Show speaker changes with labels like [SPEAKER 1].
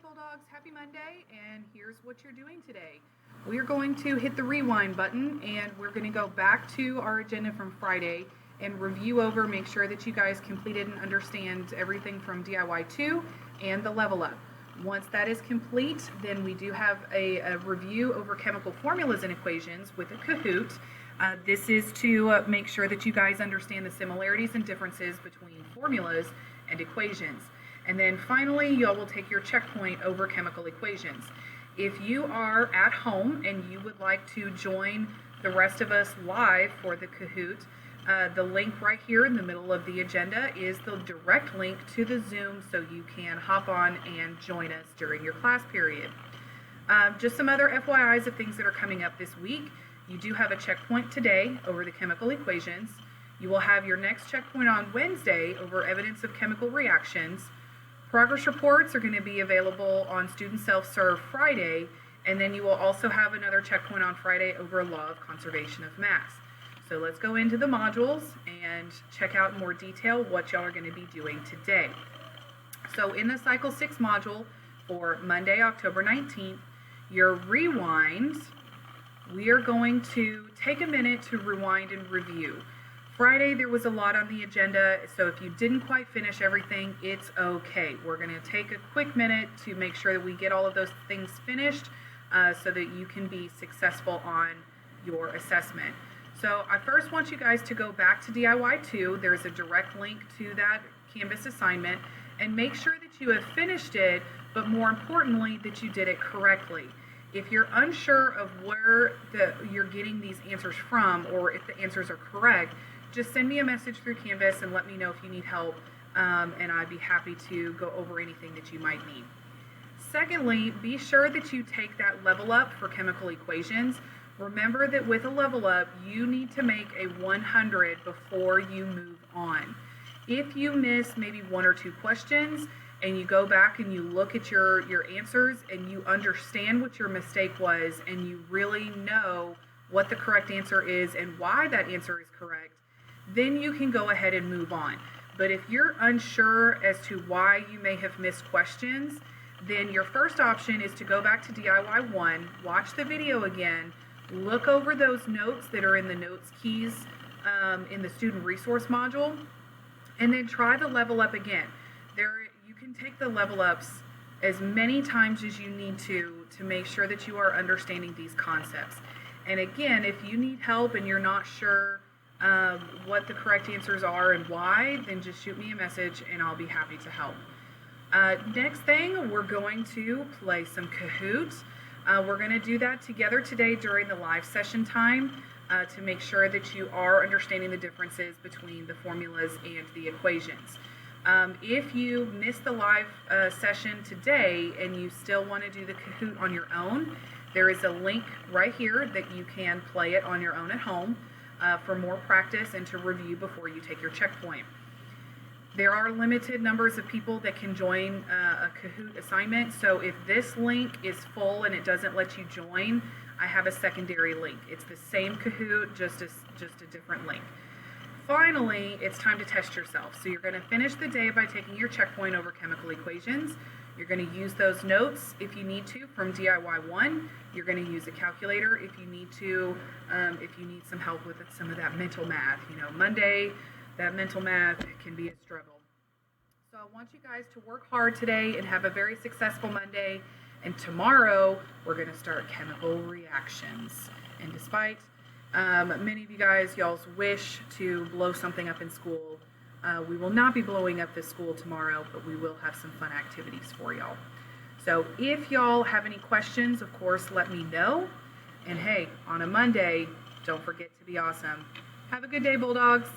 [SPEAKER 1] Bulldogs, happy Monday, and here's what you're doing today. We are going to hit the rewind button and we're going to go back to our agenda from Friday and review over, make sure that you guys completed and understand everything from DIY 2 and the level up. Once that is complete, then we do have a review over chemical formulas and equations with a Kahoot. This is to make sure that you guys understand the similarities and differences between formulas and equations. And then finally, y'all will take your checkpoint over chemical equations. If you are at home and you would like to join the rest of us live for the Kahoot, the link right here in the middle of the agenda is the direct link to the Zoom, so you can hop on and join us during your class period. Just some other FYIs of things that are coming up this week. You do have a checkpoint today over the chemical equations. You will have your next checkpoint on Wednesday over evidence of chemical reactions. Progress reports are going to be available on Student Self-Serve Friday, and then you will also have another checkpoint on Friday over law of conservation of mass. So let's go into the modules and check out in more detail what y'all are going to be doing today. So in the Cycle 6 module for Monday, October 19th, your rewind, we are going to take a minute to rewind and review. Friday, there was a lot on the agenda, so if you didn't quite finish everything, it's okay. We're going to take a quick minute to make sure that we get all of those things finished so that you can be successful on your assessment. So I first want you guys to go back to DIY 2. There's a direct link to that Canvas assignment, and make sure that you have finished it, but more importantly, that you did it correctly. If you're unsure of where you're getting these answers from, or if the answers are correct, just send me a message through Canvas and let me know if you need help, and I'd be happy to go over anything that you might need. Secondly, be sure that you take that level up for chemical equations. Remember that with a level up, you need to make a 100 before you move on. If you miss maybe one or two questions and you go back and you look at your answers and you understand what your mistake was and you really know what the correct answer is and why that answer is correct, then you can go ahead and move on. But if you're unsure as to why you may have missed questions, then your first option is to go back to DIY 1, watch the video again, look over those notes that are in the notes keys in the student resource module, and then try the level up again. You can take the level ups as many times as you need to make sure that you are understanding these concepts. And again, if you need help and you're not sure what the correct answers are and why, then just shoot me a message and I'll be happy to help. Next thing, we're going to play some Kahoot. We're going to do that together today during the live session time to make sure that you are understanding the differences between the formulas and the equations. If you missed the live session today and you still want to do the Kahoot on your own, there is a link right here that you can play it on your own at home for more practice and to review before you take your checkpoint. There are limited numbers of people that can join a Kahoot assignment, so if this link is full and it doesn't let you join, I have a secondary link. It's the same Kahoot, just a different link. Finally, it's time to test yourself. So you're going to finish the day by taking your checkpoint over chemical equations. You're going to use those notes if you need to from DIY 1. You're going to use a calculator if you need to, if you need some help with some of that mental math. You know, Monday, that mental math can be a struggle. So I want you guys to work hard today and have a very successful Monday. And tomorrow, we're going to start chemical reactions. And despite many of you guys, y'all's wish to blow something up in school, we will not be blowing up this school tomorrow, but we will have some fun activities for y'all. So if y'all have any questions, of course, let me know. And hey, on a Monday, don't forget to be awesome. Have a good day, Bulldogs.